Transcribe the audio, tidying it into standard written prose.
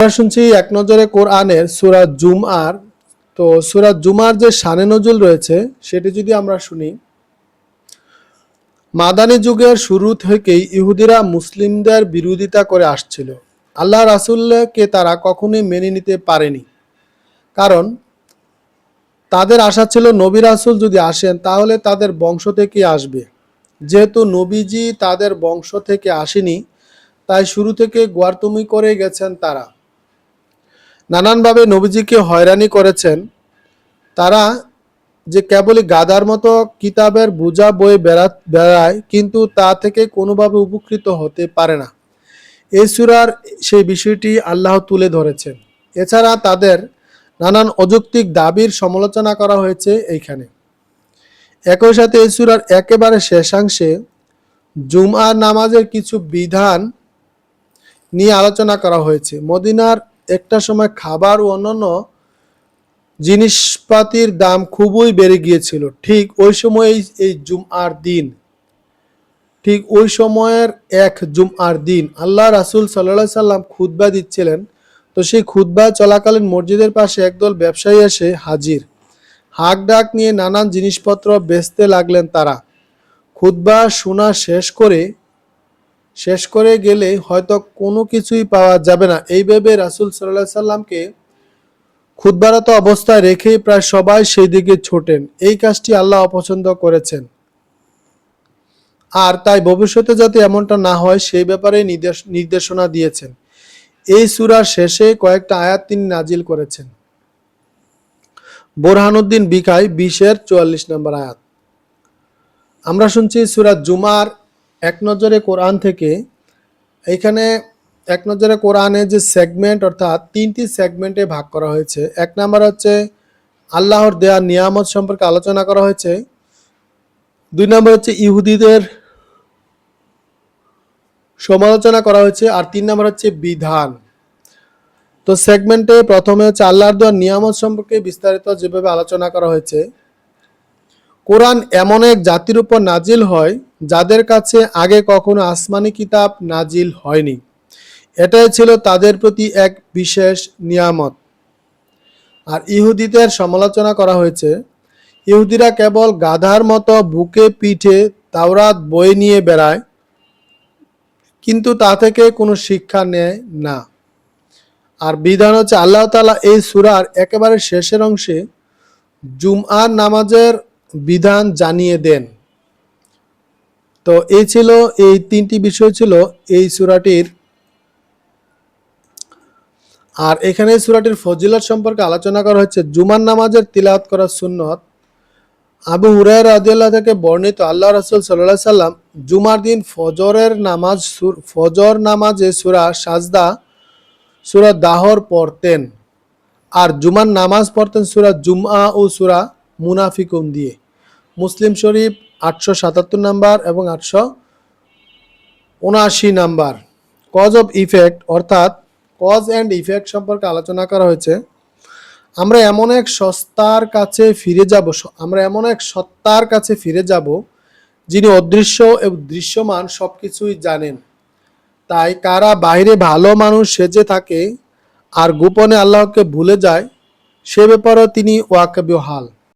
আমরা শুনছি এক নজরে কোরআনের সূরা জুমআর। তো সূরা জুমআর যে শানে নজুল রয়েছে সেটি যদি আমরা শুনি, মাদানী যুগের শুরু থেকেই ইহুদিরা মুসলিমদের বিরোধিতা করে আসছিল। আল্লাহ রাসূলকে তারা কখনোই মেনে নিতে পারেনি, কারণ তাদের আশা ছিল নবী রাসূল যদি আসেন তাহলে তাদের বংশ থেকে আসবে। যেহেতু নবীজি তাদের বংশ থেকে আসেনি, তাই শুরু থেকে গোয়ার্তুমি করে গেছেন তারা। নানানভাবে নবীজিকে হয়রানি করেছেন। তারা যে কেবলই গাধার মতো কিতাবের বোঝা বয়ে বেড়ায়, কিন্তু তা থেকে কোনোভাবে উপকৃত হতে পারে না। এই সূরার সেই বিষয়টি আল্লাহ তুলে ধরেছেন। এছাড়া তাদের নানান অযৌক্তিক দাবির সমালোচনা করা হয়েছে এইখানে। একই সাথে এই সূরার একেবারে শেষাংশে জুমআর নামাজের কিছু বিধান নিয়ে আলোচনা করা হয়েছে। মদিনার একটা সময় খাবার ও অন্যান্য জিনিসপাতির দাম খুবই বেড়ে গিয়েছিল। ঠিক ওই সময় এই জুমআর দিন, ঠিক ওই সময়ের এক জুমআর দিন আল্লাহ রাসূল সাল্লাল্লাহু আলাইহি সাল্লাম খুতবা দিচ্ছিলেন। তো সেই খুতবা চলাকালীন মসজিদের পাশে একদল ব্যবসায়ী এসে হাজির। হাঁক ডাক নিয়ে নানান জিনিসপত্র বেচতে লাগলেন তারা। খুতবা শোনা শেষ করে গেলে হয়তো কোনো কিছুই পাওয়া যাবে না, এই ভেবে রাসূল সাল্লাল্লাহু আলাইহি সাল্লামকে খুতবারত অবস্থায় রেখেই প্রায় সবাই সেই দিকে ছোটেন। এই কাজটি আল্লাহ অপছন্দ করেছেন, আর তাই ভবিষ্যতে যাতে এমনটা না হয় সেই ব্যাপারে নির্দেশনা দিয়েছেন। এই সূরার শেষে কয়েকটা আয়াত তিনি নাজিল করেছেন। বোরহানুদ্দিন বিকাই 20-44 নম্বর আয়াত। আমরা শুনছি সূরা জুমার এক নজরে কোরআন থেকে। এইখানে এক নজরে কোরআনে যে সেগমেন্ট, অর্থাৎ 3টি সেগমেন্টে ভাগ করা হয়েছে। এক নাম্বার হচ্ছে আল্লাহর দেয়া নিয়ামত সম্পর্কে আলোচনা করা হয়েছে। 2 নম্বর হচ্ছে ইহুদিদের সমালোচনা করা হয়েছে, আর 3 নম্বর হচ্ছে বিধান। তো সেগমেন্টে প্রথমে হচ্ছে আল্লাহর দেওয়া নিয়ামত সম্পর্কে বিস্তারিত যেভাবে আলোচনা করা হয়েছে। কোরআন এমন এক জাতির উপর নাজিল হয় যাদের কাছে আগে কখনো আসমানি কিতাব নাজিল হয়নি। এটাই ছিল তাদের প্রতি এক বিশেষ নিয়ামত। আর ইহুদিদের সমালোচনা করা হয়েছে। ইহুদিরা কেবল গাধার মতো বুকে পিঠে তাওরাত বই নিয়ে বেড়ায়, কিন্তু তা থেকে কোনো শিক্ষা নেয় না। আর বিধান হচ্ছে আল্লাহ তাআলা এই সূরার একেবারে শেষের অংশে জুমআর নামাজের বিধান জানিয়ে দেন। তো এই ছিল, এই 3টি বিষয় ছিল এই সূরাটির। আর এখানে সূরাটির ফজিলত সম্পর্কে আলোচনা করা হচ্ছে। জুমার নামাজের তিলাওয়াত করা সুন্নত। আবু হুরায়রা রাদিয়াল্লাহু থেকে বর্ণিত, আল্লাহ রাসূল সাল্লাল্লাহু আলাইহি সাল্লাম জুমার দিন ফজর নামাজে সূরা সাজদা, সূরা দাহর পড়তেন, আর জুমার নামাজ পড়তেন সূরা জুমআ ও সূরা মুনাফিকুন দিয়ে। মুসলিম শরীফ 877 নাম্বার এবং 879 নাম্বার। কজ অফ ইফেক্ট, অর্থাৎ কজ অ্যান্ড ইফেক্ট সম্পর্কে আলোচনা করা হয়েছে। আমরা এমন এক সত্তার কাছে ফিরে যাব যিনি অদৃশ্য এবং দৃশ্যমান সবকিছুই জানেন। তাই কারা বাইরে ভালো মানুষ সেজে থাকে আর গোপনে আল্লাহকে ভুলে যায়, সে ব্যাপারেও তিনি ওয়াকিবহাল।